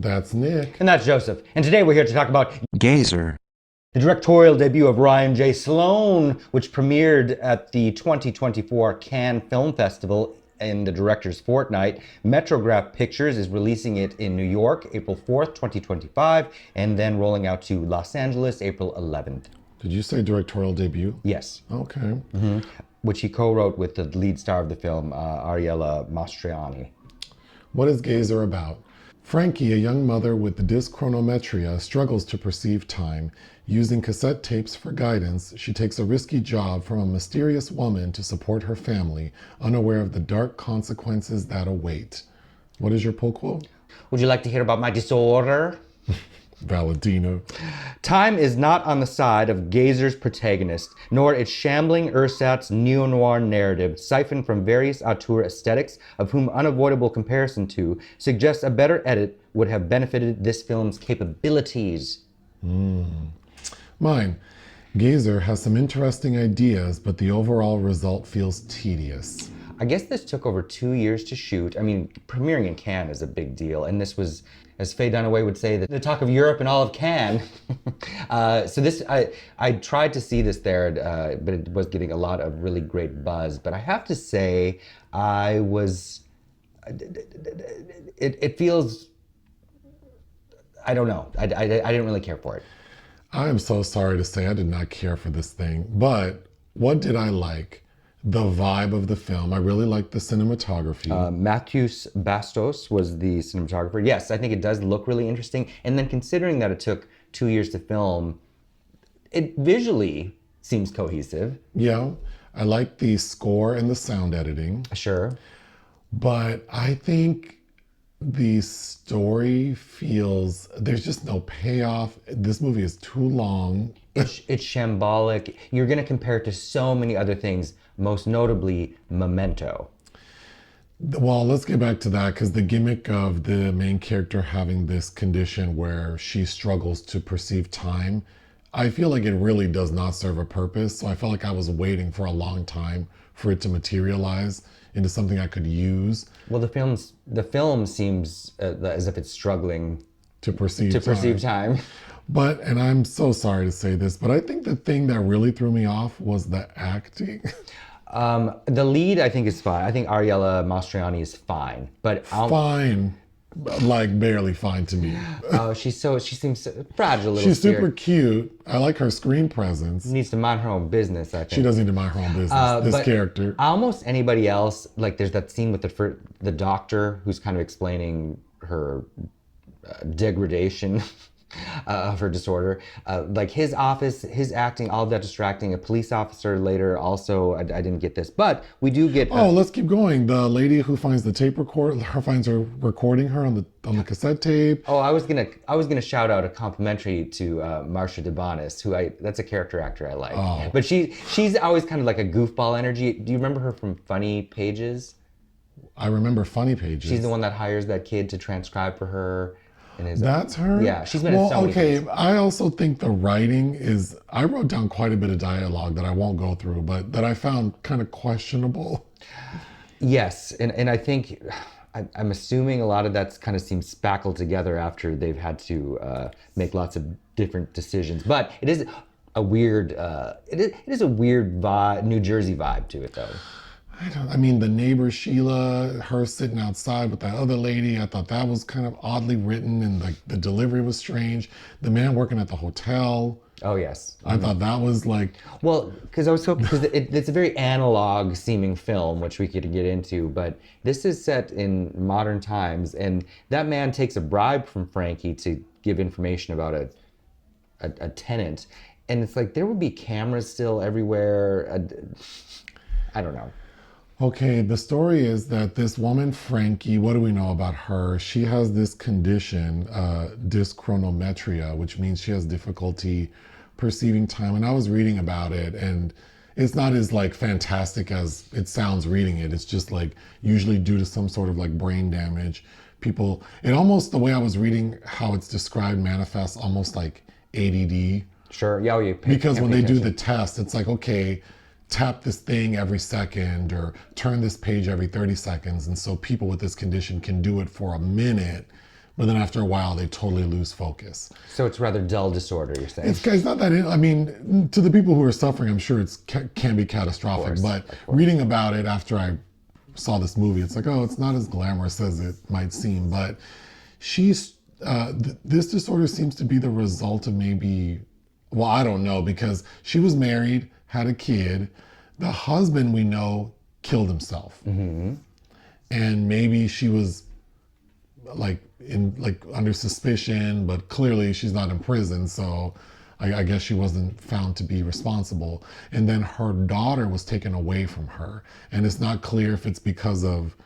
That's Nick. And that's Joseph. And today we're here to talk about GAZER. the directorial debut of Ryan J. Sloan, which premiered at the 2024 Cannes Film Festival in the director's fortnight. Metrograph Pictures is releasing it in New York, April 4th, 2025, and then rolling out to Los Angeles, April 11th. Did you say directorial debut? Yes. Okay. Which he co-wrote with the lead star of the film, Ariella Mastroianni. What is GAZER about? Frankie, a young mother with dyschronometria, struggles to perceive time. Using cassette tapes for guidance, she takes a risky job from a mysterious woman to support her family, unaware of the dark consequences that await. What is your pull quote? Would you like to hear about my disorder? Valentina. Time is not on the side of GAZER's protagonist, nor its shambling ersatz neo-noir narrative, siphoned from various auteur aesthetics, of whom unavoidable comparison to suggests a better edit would have benefited this film's capabilities. Mine. GAZER has some interesting ideas, but the overall result feels tedious. I guess this took over 2 years to shoot. I mean, premiering in Cannes is a big deal, and this was, as Faye Dunaway would say, the talk of Europe and all of Cannes. So this, I tried to see this there, but it was getting a lot of really great buzz. But I have to say, it feels, I don't know. I didn't really care for it. I am so sorry to say I did not care for this thing, but what did I like? The vibe of the film. I really liked the cinematography. Matthews Bastos was the cinematographer. Yes, I think it does look really interesting. And then considering that it took 2 years to film, it visually seems cohesive. Yeah, I like the score and the sound editing. Sure. But I think the story feels, there's just no payoff. This movie is too long. It's shambolic. You're going to compare it to so many other things, most notably Memento. Well, let's get back to that, because the gimmick of the main character having this condition where she struggles to perceive time, I feel like it really does not serve a purpose. So I felt like I was waiting for a long time for it to materialize into something I could use. Well, the film seems as if it's struggling to perceive time. But, and I'm so sorry to say this, but I think the thing that really threw me off was the acting. The lead, I think, is fine. I think Ariella Mastroianni is fine, but fine, like barely fine to me. Oh, she seems so fragile. Little She's spirit. super cute. I like her screen presence. Needs to mind her own business, I think. She doesn't need to mind her own business. This character. Almost anybody else, like there's that scene with the doctor who's kind of explaining her degradation of her disorder. Like his office, his acting, all of that distracting. A police officer later also, I didn't get this, but we do get. Let's keep going. The lady who finds the tape recorder, finds her recording her on the cassette tape. Oh, I was gonna shout out a complimentary to Marcia DeBonis, that's a character actor I like. Oh. But she's always kind of like a goofball energy. Do you remember her from Funny Pages? I remember Funny Pages. She's the one that hires that kid to transcribe for her. That's her? Yeah, she's been in so many things. I also think the writing is, I wrote down quite a bit of dialogue that I won't go through, but that I found kind of questionable. Yes, and I think, I'm assuming a lot of that kind of seems spackled together after they've had to make lots of different decisions. But it is a weird, it is a weird vibe, New Jersey vibe to it though. I mean, the neighbor Sheila, her sitting outside with that other lady, I thought that was kind of oddly written, and the delivery was strange. The man working at the hotel. Oh yes. I thought that was like. Well, because I was hoping, because it's a very analog seeming film, which we could get into, but this is set in modern times, and that man takes a bribe from Frankie to give information about a tenant, and it's like there would be cameras still everywhere. I don't know. Okay, the story is that this woman, Frankie, what do we know about her? She has this condition, dyschronometria, which means she has difficulty perceiving time. And I was reading about it, and it's not as like fantastic as it sounds reading it. It's just like usually due to some sort of like brain damage. People, it almost, the way I was reading how it's described, manifests almost like ADD. Sure, yeah, because when they do the test, it's like, okay, tap this thing every second or turn this page every 30 seconds. And so people with this condition can do it for a minute, But then after a while, they totally lose focus. So it's rather dull disorder, you're saying? It's not that, I mean, to the people who are suffering, I'm sure it can be catastrophic. But reading about it after I saw this movie, it's like, oh, it's not as glamorous as it might seem. But this disorder seems to be the result of maybe, well, I don't know, because she was married, had a kid. The husband, we know, killed himself. And maybe she was under suspicion, but clearly she's not in prison, so I guess she wasn't found to be responsible. And then her daughter was taken away from her, and it's not clear if it's because of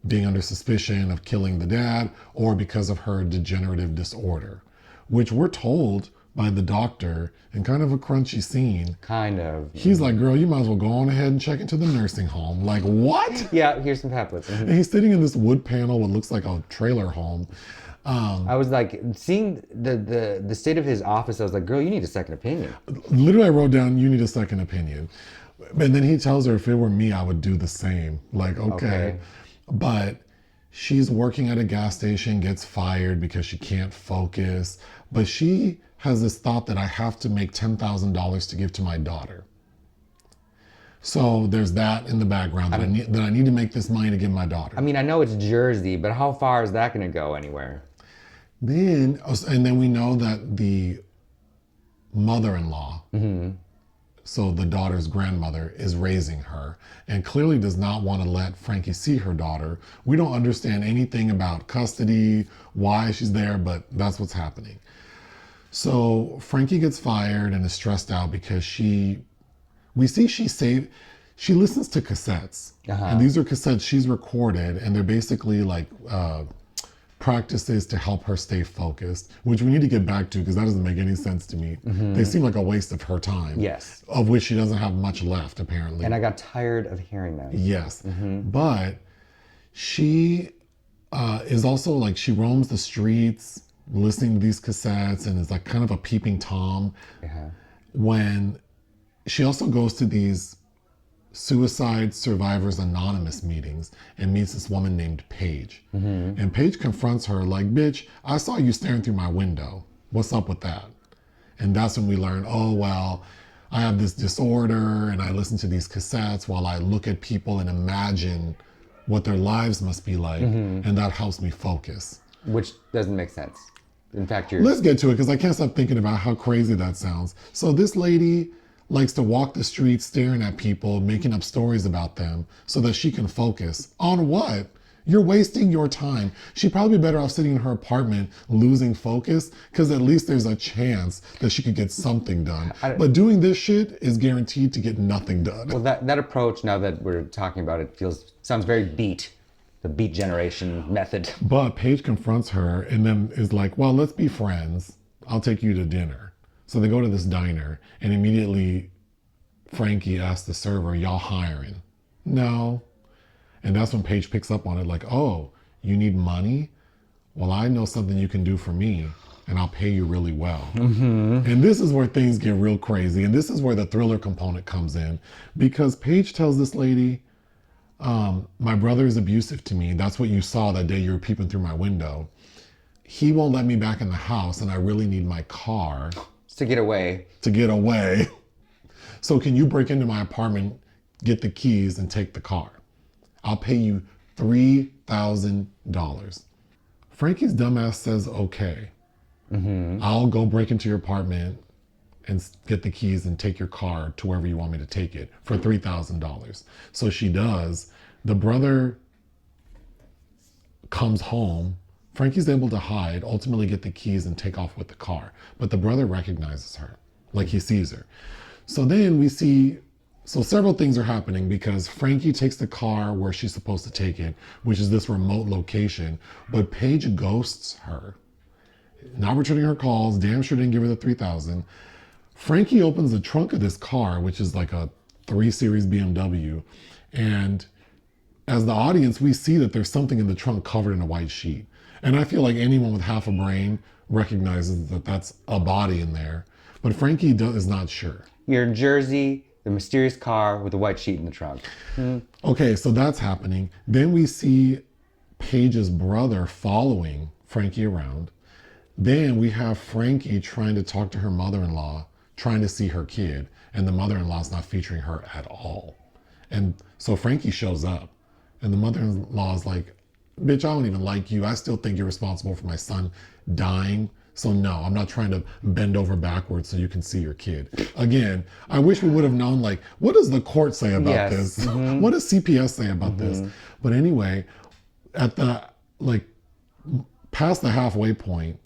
being under suspicion of killing the dad or because of her degenerative disorder, which we're told by the doctor in kind of a crunchy scene. Kind of. He's like, girl, you might as well go on ahead and check into the nursing home. Like, what? Yeah, here's some pamphlets. And he's sitting in this wood panel, what looks like a trailer home. I was like, seeing the state of his office, I was like, girl, you need a second opinion. Literally, I wrote down, you need a second opinion. And then he tells her, if it were me, I would do the same. Like, okay. But she's working at a gas station, gets fired because she can't focus. But she has this thought that I have to make $10,000 to give to my daughter. So there's that in the background that I need to make this money to give my daughter. I mean, I know it's Jersey, but how far is that going to go anywhere? Then we know that the mother-in-law, so the daughter's grandmother, is raising her and clearly does not want to let Frankie see her daughter. We don't understand anything about custody, why she's there, but that's what's happening. So Frankie gets fired and is stressed out because she listens to cassettes. And these are cassettes she's recorded, and they're basically like practices to help her stay focused, which we need to get back to because that doesn't make any sense to me. They seem like a waste of her time. Yes. Of which she doesn't have much left, apparently. And I got tired of hearing that. Yes. But she is also like, she roams the streets listening to these cassettes and is like kind of a peeping Tom. When she also goes to these Suicide Survivors Anonymous meetings and meets this woman named Paige. And Paige confronts her like, bitch, I saw you staring through my window. What's up with that? And that's when we learn, oh, well, I have this disorder and I listen to these cassettes while I look at people and imagine what their lives must be like. And that helps me focus. Which doesn't make sense. In fact, Let's get to it because I can't stop thinking about how crazy that sounds. So this lady likes to walk the streets staring at people, making up stories about them so that she can focus. On what? You're wasting your time. She'd probably be better off sitting in her apartment losing focus because at least there's a chance that she could get something done. But doing this shit is guaranteed to get nothing done. Well, that approach, now that we're talking about it, sounds very beat. The beat generation method. But Paige confronts her and then is like, well, let's be friends. I'll take you to dinner. So they go to this diner and immediately Frankie asks the server, y'all hiring? No. And that's when Paige picks up on it like, oh, you need money? Well, I know something you can do for me and I'll pay you really well. And this is where things get real crazy. And this is where the thriller component comes in because Paige tells this lady, my brother is abusive to me. That's what you saw that day you were peeping through my window. He won't let me back in the house and I really need my car. To get away. So can you break into my apartment, get the keys and take the car? I'll pay you $3,000. Frankie's dumbass says, okay. I'll go break into your apartment and get the keys and take your car to wherever you want me to take it for $3,000. So she does. The brother comes home. Frankie's able to hide, ultimately get the keys and take off with the car. But the brother recognizes her, like he sees her. So then we see, several things are happening because Frankie takes the car where she's supposed to take it, which is this remote location, but Paige ghosts her. Not returning her calls, damn sure didn't give her the $3,000. Frankie opens the trunk of this car, which is like a 3 Series BMW. And as the audience, we see that there's something in the trunk covered in a white sheet. And I feel like anyone with half a brain recognizes that that's a body in there. But Frankie is not sure. You're in Jersey, the mysterious car with a white sheet in the trunk. Okay, so that's happening. Then we see Paige's brother following Frankie around. Then we have Frankie trying to talk to her mother-in-law, trying to see her kid, and the mother-in-law's not featuring her at all. And so Frankie shows up, and the mother-in-law is like, bitch, I don't even like you. I still think you're responsible for my son dying. So no, I'm not trying to bend over backwards so you can see your kid. Again, I wish we would have known, like, what does the court say about this? Mm-hmm. What does CPS say about this? But anyway, at the, like, past the halfway point,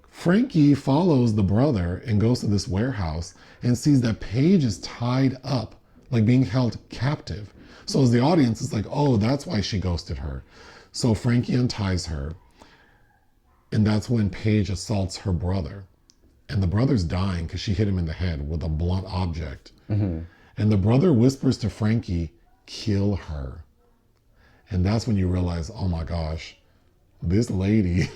Frankie follows the brother and goes to this warehouse and sees that Paige is tied up, like being held captive. So as the audience is like, oh, that's why she ghosted her. So Frankie unties her, and that's when Paige assaults her brother. And the brother's dying because she hit him in the head with a blunt object. Mm-hmm. And the brother whispers to Frankie, kill her. And that's when you realize, oh my gosh, this lady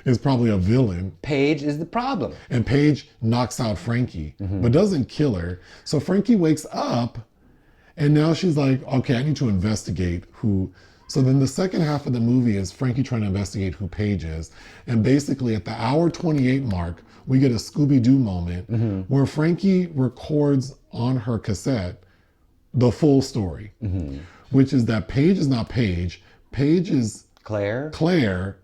is probably a villain. Paige is the problem. And Paige knocks out Frankie, but doesn't kill her. So Frankie wakes up, and now she's like, okay, I need to investigate who. So then the second half of the movie is Frankie trying to investigate who Paige is. And basically at the hour 28 mark, we get a Scooby-Doo moment where Frankie records on her cassette the full story, which is that Paige is not Paige. Paige is Claire.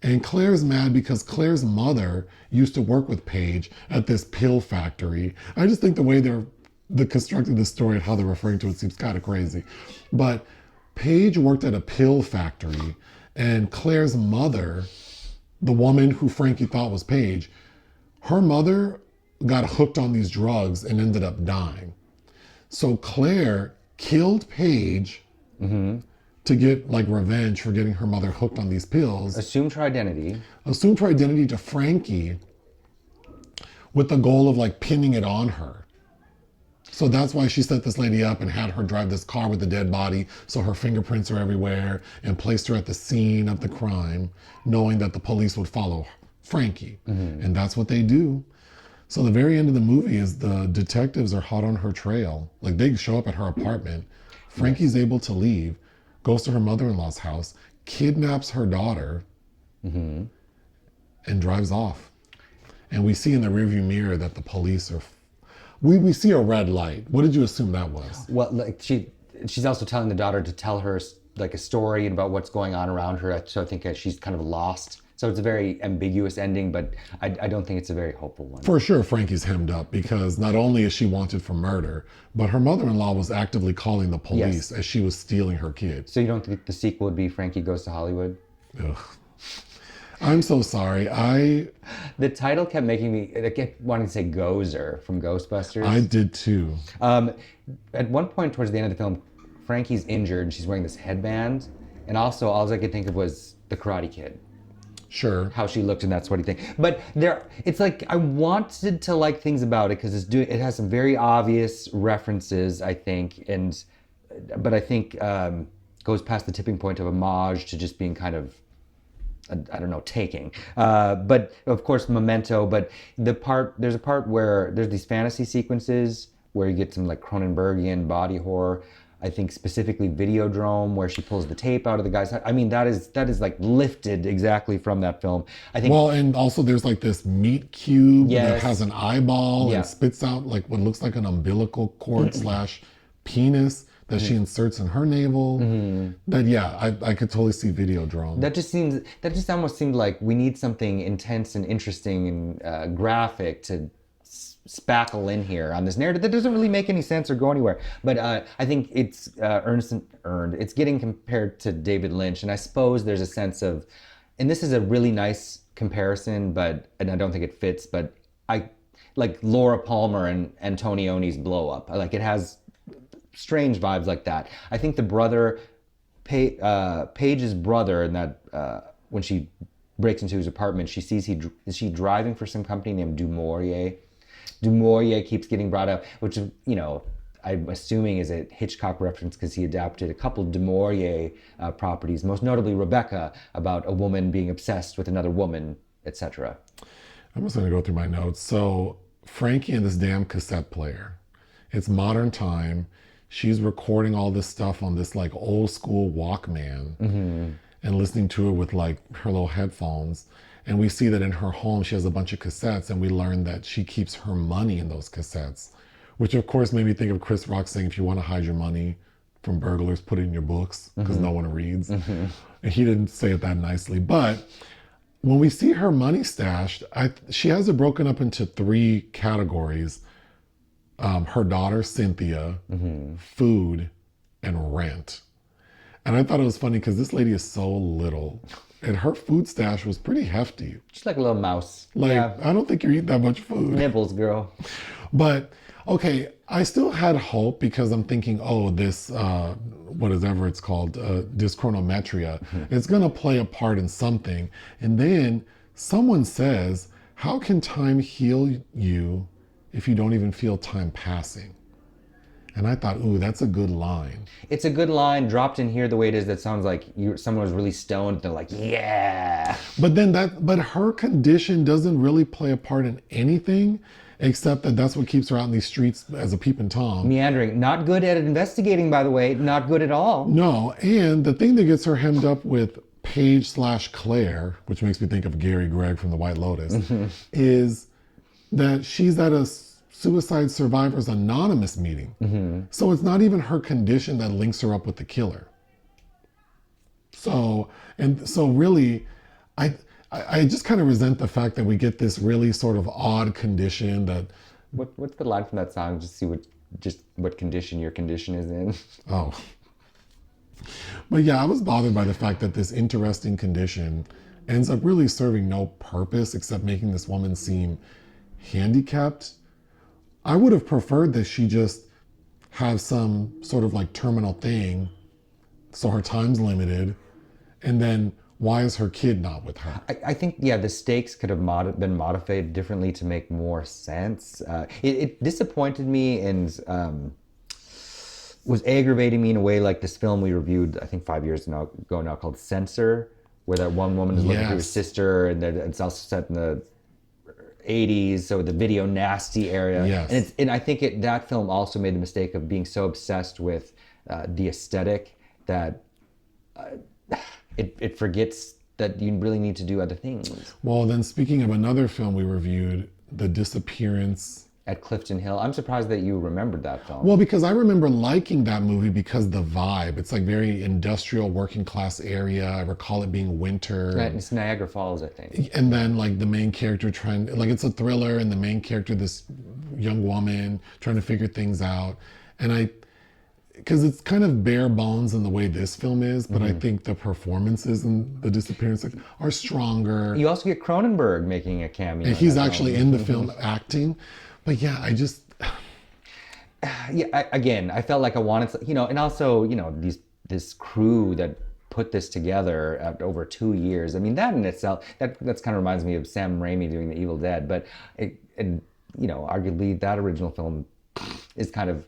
And Claire's mad because Claire's mother used to work with Paige at this pill factory. I just think the way they're constructing the story and how they're referring to it seems kind of crazy. But Paige worked at a pill factory, and Claire's mother, the woman who Frankie thought was Paige, her mother got hooked on these drugs and ended up dying. So Claire killed Paige to get like revenge for getting her mother hooked on these pills. Assumed her identity To Frankie with the goal of like pinning it on her. So that's why she set this lady up and had her drive this car with the dead body, so her fingerprints are everywhere, and placed her at the scene of the crime, knowing that the police would follow Frankie. And that's what they do. So the very end of the movie is the detectives are hot on her trail. Like they show up at her apartment. Frankie's able to leave, goes to her mother-in-law's house, kidnaps her daughter, and drives off. And we see in the rearview mirror that the police are... We see a red light. What did you assume that was? Well, like she's also telling the daughter to tell her like a story about what's going on around her. So I think she's kind of lost. So it's a very ambiguous ending, but I don't think it's a very hopeful one. For sure, Frankie's hemmed up because not only is she wanted for murder, but her mother-in-law was actively calling the police as she was stealing her kid. So you don't think the sequel would be Frankie Goes to Hollywood? Ugh. I'm so sorry. The title kept making me, I kept wanting to say Gozer from Ghostbusters. I did too. At one point towards the end of the film, Frankie's injured and she's wearing this headband. And also all I could think of was The Karate Kid. Sure. How she looked in that sweaty thing. But it's like I wanted to like things about it because it has some very obvious references, I think. But I think goes past the tipping point of homage to just being kind of, I don't know, taking. But of course, Memento. But there's a part where there's these fantasy sequences where you get some like Cronenbergian body horror. I think specifically Videodrome, where she pulls the tape out of the guy's head. I mean, that is like lifted exactly from that film. I think. Well, and also there's like this meat cube that has an eyeball and spits out like what looks like an umbilical cord / penis that she inserts in her navel. That I could totally see Videodrome. That just almost seemed like we need something intense and interesting and graphic to spackle in here on this narrative that doesn't really make any sense or go anywhere. But I think it's earned. It's getting compared to David Lynch, and I suppose there's a sense of, and this is a really nice comparison, and I don't think it fits, but I like Laura Palmer and Antonioni's Blow Up. Like it has strange vibes like that. I think the brother, Paige's brother, in that when she breaks into his apartment, she sees is she driving for some company named Du Maurier. Du Maurier keeps getting brought up, which, you know, I'm assuming is a Hitchcock reference because he adapted a couple Du Maurier properties, most notably Rebecca, about a woman being obsessed with another woman, etc. I'm just going to go through my notes. So Frankie and this damn cassette player. It's modern time. She's recording all this stuff on this like old school Walkman. and listening to it with like her little headphones. And we see that in her home, she has a bunch of cassettes, and we learn that she keeps her money in those cassettes, which of course made me think of Chris Rock saying, if you want to hide your money from burglars, put it in your books because no one reads. And he didn't say it that nicely. But when we see her money stashed, she has it broken up into 3 categories. Her daughter, Cynthia, food, and rent. And I thought it was funny because this lady is so little. And her food stash was pretty hefty. She's like a little mouse. Like, yeah. I don't think you eat that much food. Nibbles, girl. But, okay, I still had hope because I'm thinking, oh, this, whatever it's called, dyschronometria, it's going to play a part in something. And then someone says, how can time heal you if you don't even feel time passing? And I thought, ooh, that's a good line. It's a good line dropped in here the way it is. That sounds like someone was really stoned. They're like, yeah. But then but her condition doesn't really play a part in anything, except that that's what keeps her out in these streets as a peeping Tom. Meandering. Not good at investigating, by the way. Not good at all. No, and the thing that gets her hemmed up with Paige/Claire, which makes me think of Gary Gregg from The White Lotus, is that she's at a Suicide Survivors Anonymous meeting. So it's not even her condition that links her up with the killer. So really, I just kind of resent the fact that we get this really sort of odd condition that... What's the line from that song? Just see what condition your condition is in. Oh. But yeah, I was bothered by the fact that this interesting condition ends up really serving no purpose except making this woman seem handicapped. I would have preferred that she just have some sort of like terminal thing, so her time's limited, and then why is her kid not with her? I think, yeah, the stakes could have been modified differently to make more sense. It disappointed me and was aggravating me in a way like this film we reviewed, I think 5 years ago now, called Censor, where that one woman is looking for her sister, and it's also set in the 80s, so the video nasty area. Yes. And I think that film also made the mistake of being so obsessed with the aesthetic that it forgets that you really need to do other things. Well, then speaking of another film we reviewed, The Disappearance at Clifton Hill. I'm surprised that you remembered that film. Well, because I remember liking that movie because the vibe. It's like very industrial, working class area. I recall it being winter. Right, it's Niagara Falls, I think. And then like the main character it's a thriller, and the main character, this young woman trying to figure things out. And because it's kind of bare bones in the way this film is, but I think the performances in The Disappearance are stronger. You also get Cronenberg making a cameo. And he's actually in the film acting. But yeah, I just... I felt like I wanted to, and also, this crew that put this together at over 2 years. I mean, that in itself, that's kind of reminds me of Sam Raimi doing The Evil Dead. But, arguably that original film is kind of,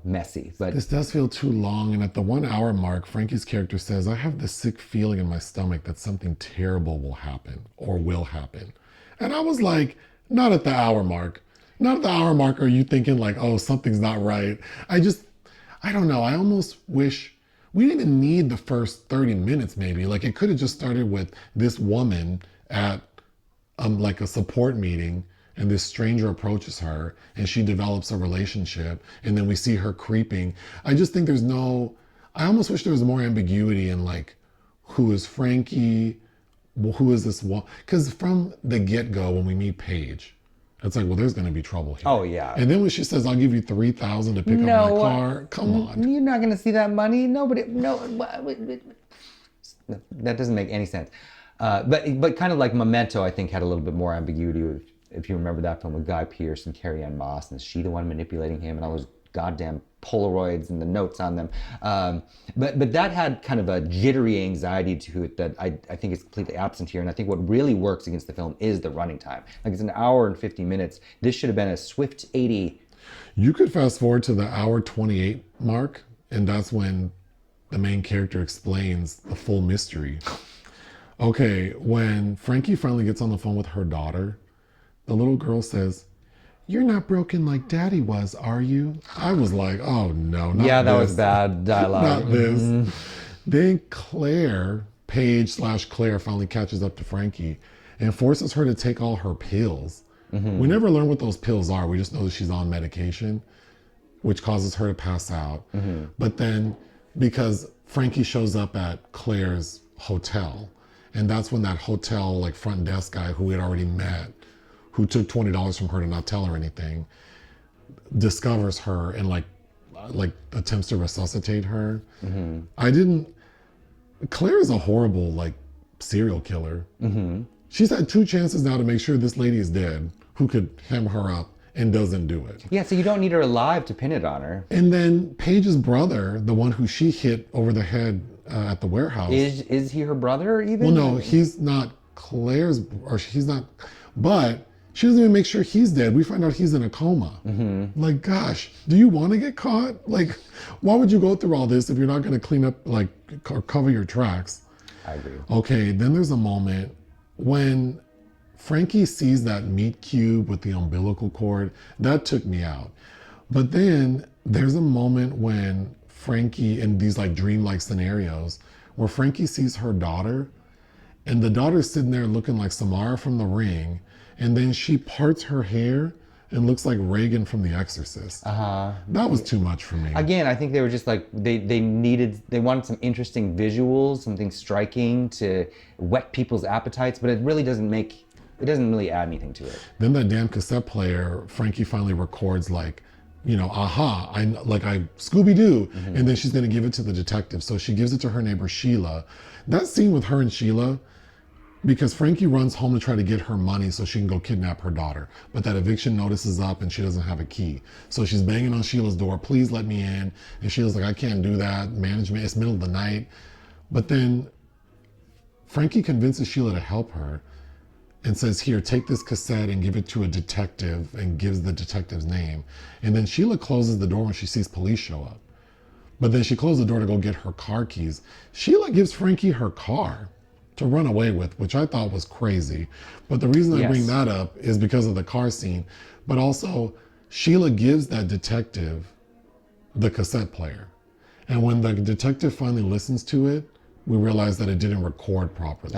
messy. But this does feel too long. And at the 1 hour mark, Frankie's character says, I have this sick feeling in my stomach that something terrible will happen or will happen. And I was like... Not at the hour mark. Not at the hour mark are you thinking like, oh, something's not right. I don't know. I almost wish we didn't even need the first 30 minutes maybe. Like it could have just started with this woman at like a support meeting, and this stranger approaches her and she develops a relationship, and then we see her creeping. I just think I almost wish there was more ambiguity in like, who is Frankie? Well, who is this one? Because from the get-go, when we meet Paige, it's like, well, there's going to be trouble here. Oh, yeah. And then when she says, I'll give you $3,000 to pick up my car, come on. You're not going to see that money. Nobody, no. That doesn't make any sense. But kind of like Memento, I think, had a little bit more ambiguity. If you remember that film with Guy Pearce and Carrie Ann Moss, and is she the one manipulating him? And all those goddamn Polaroids and the notes on them. But that had kind of a jittery anxiety to it that I think is completely absent here. And I think what really works against the film is the running time. Like it's an hour and 50 minutes. This should have been a swift 80. You could fast forward to the hour 28 mark, and that's when the main character explains the full mystery. Okay, when Frankie finally gets on the phone with her daughter, the little girl says, "You're not broken like Daddy was, are you?" I was like, oh no, not that this. was bad dialogue. Not this. Then Paige/Claire finally catches up to Frankie and forces her to take all her pills. We never learn what those pills are. We just know that she's on medication, which causes her to pass out. But then, because Frankie shows up at Claire's hotel, and that's when that hotel like front desk guy who we had already met, who took $20 from her to not tell her anything, discovers her and like attempts to resuscitate her. Claire is a horrible like serial killer. She's had 2 chances now to make sure this lady is dead, who could hem her up, and doesn't do it. Yeah, so you don't need her alive to pin it on her. And then Paige's brother, the one who she hit over the head at the warehouse. Is he her brother even? Well, no, he's not Claire's, or he's not, but she doesn't even make sure he's dead. We find out he's in a coma. Like, gosh, do you want to get caught? Like, why would you go through all this if you're not going to clean up, like, or cover your tracks? I agree. Okay, then there's a moment when Frankie sees that meat cube with the umbilical cord. That took me out. But then there's a moment when Frankie, in these like dreamlike scenarios, where Frankie sees her daughter, and the daughter's sitting there looking like Samara from The Ring, and then she parts her hair and looks like Reagan from The Exorcist. That was too much for me. Again, I think they were just like, they wanted some interesting visuals, something striking to whet people's appetites, but it really doesn't really add anything to it. Then that damn cassette player, Frankie finally records like, you know, Scooby-Doo, and then she's gonna give it to the detective. So she gives it to her neighbor Sheila. That scene with her and Sheila, because Frankie runs home to try to get her money so she can go kidnap her daughter. But that eviction notice is up and she doesn't have a key. So she's banging on Sheila's door, please let me in. And Sheila's like, I can't do that, management, it's middle of the night. But then Frankie convinces Sheila to help her and says, here, take this cassette and give it to a detective, and gives the detective's name. And then Sheila closes the door when she sees police show up. But then she closed the door to go get her car keys. Sheila gives Frankie her car to run away with, which I thought was crazy. But the reason I bring that up is because of the car scene. But also, Sheila gives that detective the cassette player. And when the detective finally listens to it, we realized that it didn't record properly.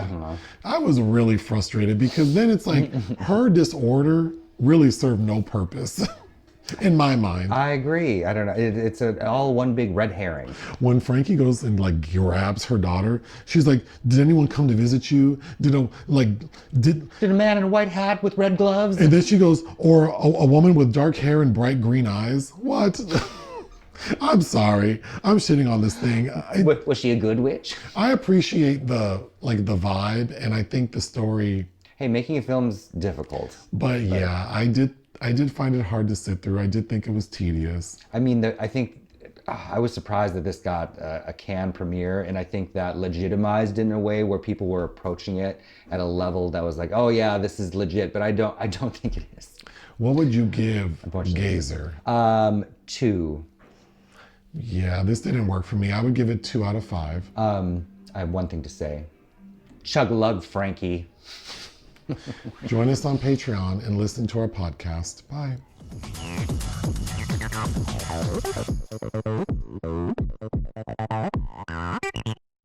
I was really frustrated, because then it's like her disorder really served no purpose in my mind. I agree. I don't know. It's all one big red herring. When Frankie goes and like grabs her daughter, she's like, did anyone come to visit you? Did a man in a white hat with red gloves? And then she goes, or a woman with dark hair and bright green eyes? What? I'm sorry. I'm shitting on this thing. Was she a good witch? I appreciate the vibe, and I think the story. Hey, making a film's difficult. But yeah, I did find it hard to sit through. I did think it was tedious. I mean, I think I was surprised that this got a Cannes premiere, and I think that legitimized it in a way where people were approaching it at a level that was like, oh yeah, this is legit. But I don't think it is. What would you give Gazer? 2. Yeah, this didn't work for me. I would give it 2 out of 5. I have one thing to say. Chug lug, Frankie. Join us on Patreon and listen to our podcast. Bye.